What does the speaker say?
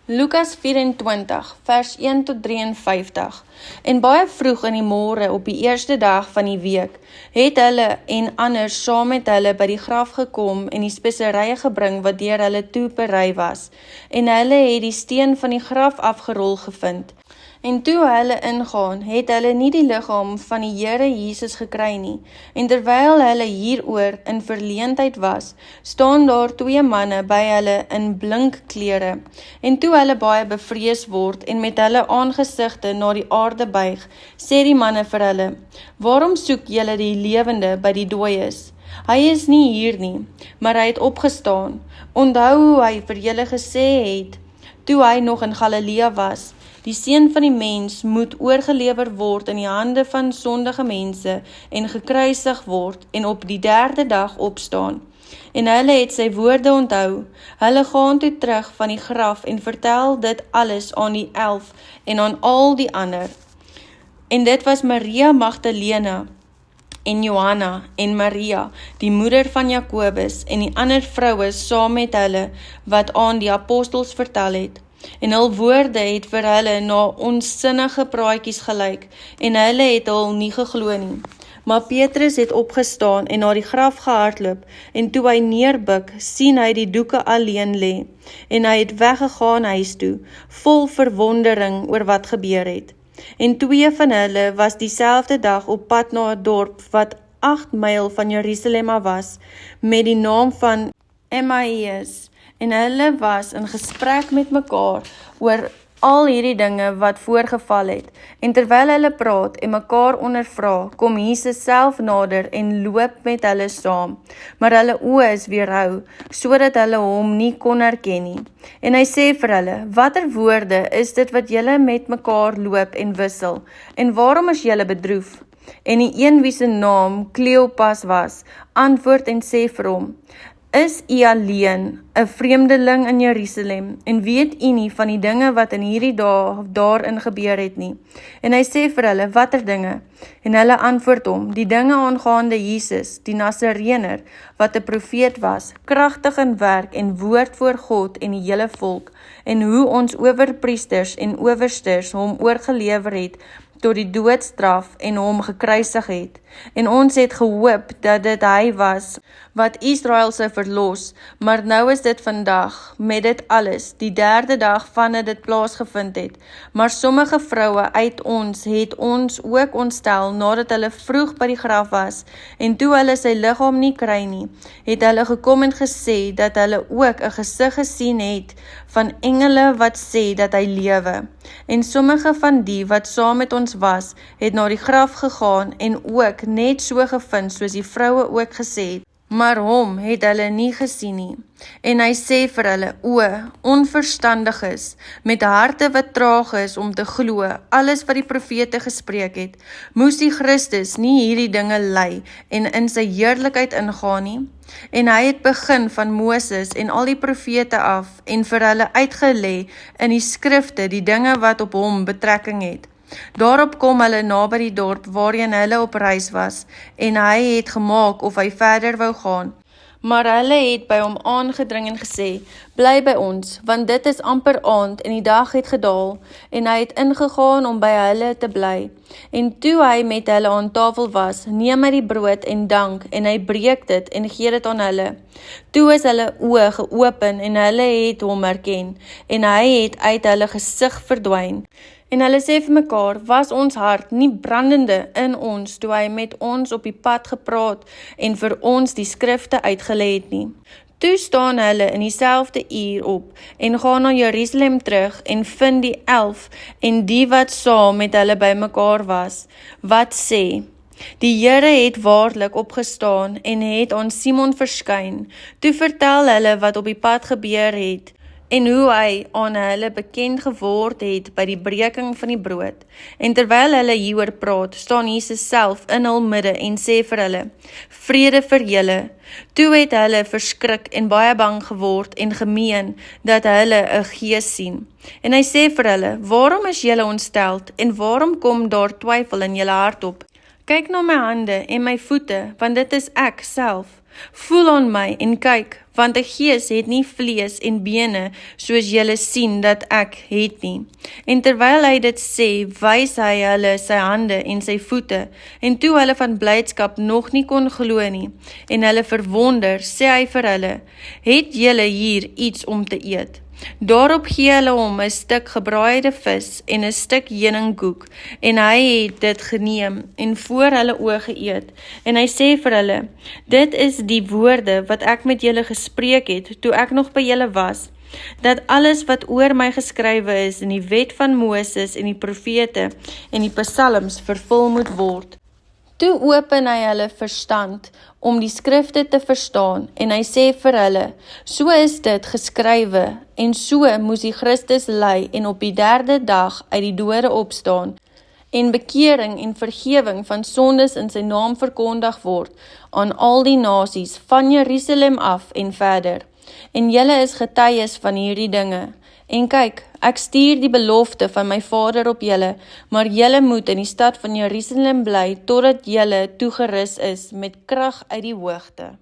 Lukas 24, vers 1 tot 53. En baie vroeg in die môre op die eerste dag van die week, het hulle en anders saam met hulle by die graf gekom en die speserye gebring wat deur hulle toe berei was. En hulle het die steen van die graf afgerol gevind. En toe hulle ingaan, het hulle nie die liggaam van die Here Jesus gekry nie. En terwyl hulle hieroor in verleentheid was, staan daar 2 manne by hulle in blink klere. En toe hulle baie bevrees word en met hulle aangesigte na die aarde buig, sê die manne vir hulle: "Waarom soek julle die lewende by die dooies? Hy is nie hier nie, maar hy het opgestaan. Onthou hoe hy vir julle gesê het, toe hy nog in Galilea was, die Seun van die mens moet oorgelewer word in die hande van sondige mense en gekruisig word en op die 3de dag opstaan." En hulle het sy woorde onthou. Hulle gaan toe terug van die graf en vertel dit alles aan die 11 en aan al die ander. En dit was Maria Magdalena en Johanna en Maria, die moeder van Jakobus en die ander vroue saam met hulle, wat aan die apostels vertel het. En hul woorde het vir hulle na onsinnige praatjies gelyk, en hulle het hul nie geglo nie. Maar Petrus het opgestaan en na die graf gehardloop, en toe hy neerbuk, sien hy die doeke alleen lê, en hy het weggegaan huis toe, vol verwondering oor wat gebeur het. En 2 van hulle was dieselfde dag op pad na 'n dorp wat 8 myl van Jerusalem af was, met die naam van Emmaus. En hulle was in gesprek met mekaar oor al hierdie dinge wat voorgeval het. En terwyl hulle praat en mekaar ondervra, kom Jesus self nader en loop met hulle saam. Maar hulle oë is weerhou, sodat hulle hom nie kon herken nie. En hy sê vir hulle: "Watter woorde is dit wat julle met mekaar loop en wissel? En waarom is julle bedroef?" En die een wie se naam Kleopas was, antwoord en sê vir hom: "Is u alleen, 'n vreemdeling in Jerusalem, en weet u nie van die dinge wat in hierdie dae daarin gebeur het nie?" En hy sê vir hulle: "Watter dinge?" En hulle antwoord hom: "Die dinge aangaande Jesus, die Nasareëner, wat 'n profeet was, kragtig in werk en woord voor God en die hele volk, en hoe ons owerpriesters en owersters hom oorgelewer het tot die doodstraf en hom gekruisig het. En ons het gehoop dat dit hy was wat Israel sou verlos, maar nou is dit vandag, met dit alles, die 3de dag vandat dit plaasgevind het. Maar sommige vroue uit ons het ons ook ontstel nadat hulle vroeg by die graf was, en toe hulle sy liggaam nie kry nie, het hulle gekom en gesê dat hulle ook 'n gesig gesien het van engele wat sê dat hy lewe. En sommige van die wat saam met ons was, het na die graf gegaan en ook net so gevind soos die vroue ook gesê het, maar hom het hulle nie gesien nie. En hy sê vir hulle: "O, onverstandiges, met harte wat traag is om te glo alles wat die profete gespreek het, moes die Christus nie hierdie dinge ly en in sy heerlikheid ingaan nie? En hy het begin van Moses en al die profete af en vir hulle uitgelê in die skrifte die dinge wat op hom betrekking het. Daarop kom hulle naby die dorp waarheen hulle op reis was, en hy het gemaak of hy verder wou gaan. Maar hulle het by hom aangedring en gesê: "Bly by ons, want dit is amper aand en die dag het gedaal." En hy het ingegaan om by hulle te bly. En toe hy met hulle aan tafel was, neem hy die brood en dank, en hy breek dit en gee dit aan hulle. Toe is hulle oë geopen en hulle het hom herken, en hy het uit hulle gesig verdwyn. En hulle sê vir mekaar: "Was ons hart nie brandende in ons toe hy met ons op die pad gepraat en vir ons die skrifte uitgelê het nie?" Toe staan hulle in dieselfde uur op en gaan na Jerusalem terug en vind die 11 en die wat saam met hulle bymekaar was, wat sê: "Die Here het waarlik opgestaan en het aan Simon verskyn." Toe vertel hulle wat op die pad gebeur het, en hoe hy aan hulle bekend geword het by die breking van die brood. En terwyl hulle hieroor praat, staan Jesus self in hul midde en sê vir hulle: "Vrede vir julle." Toe het hulle verskrik en baie bang geword en gemeen dat hulle 'n gees sien. En hy sê vir hulle: "Waarom is julle ontsteld en waarom kom daar twyfel in julle hart op? Kyk na my hande en my voete, want dit is ek self. Voel aan my en kyk, want 'n gees het nie vlees en bene soos julle sien dat ek het nie. En terwyl hy dit sê, wys hy hulle sy hande en sy voete, en toe hulle van blydskap nog nie kon glo nie, en hulle verwonder, sê hy vir hulle, het julle hier iets om te eet? Daarop gee hulle hom 'n stuk gebraaide vis en 'n stuk heuningkoek, en hy het dit geneem en voor hulle oë geëet, en hy sê vir hulle, dit is die woorde wat ek met julle gespreek het, toe ek nog by julle was, dat alles wat oor my geskrywe is in die wet van Moses en die profete en die psalms vervul moet word. Toe open hy hulle verstand om die skrifte te verstaan en hy sê vir hulle, so is dit geskrywe en so moes die Christus ly en op die 3de dag uit die dode opstaan en bekering en vergewing van sondes in sy naam verkondig word aan al die nasies van Jerusalem af en verder. En julle is getuies van hierdie dinge. En kyk, ek stuur die belofte van my Vader op julle, maar julle moet in die stad van Jerusalem bly, totdat julle toegerus is met krag uit die hoogte.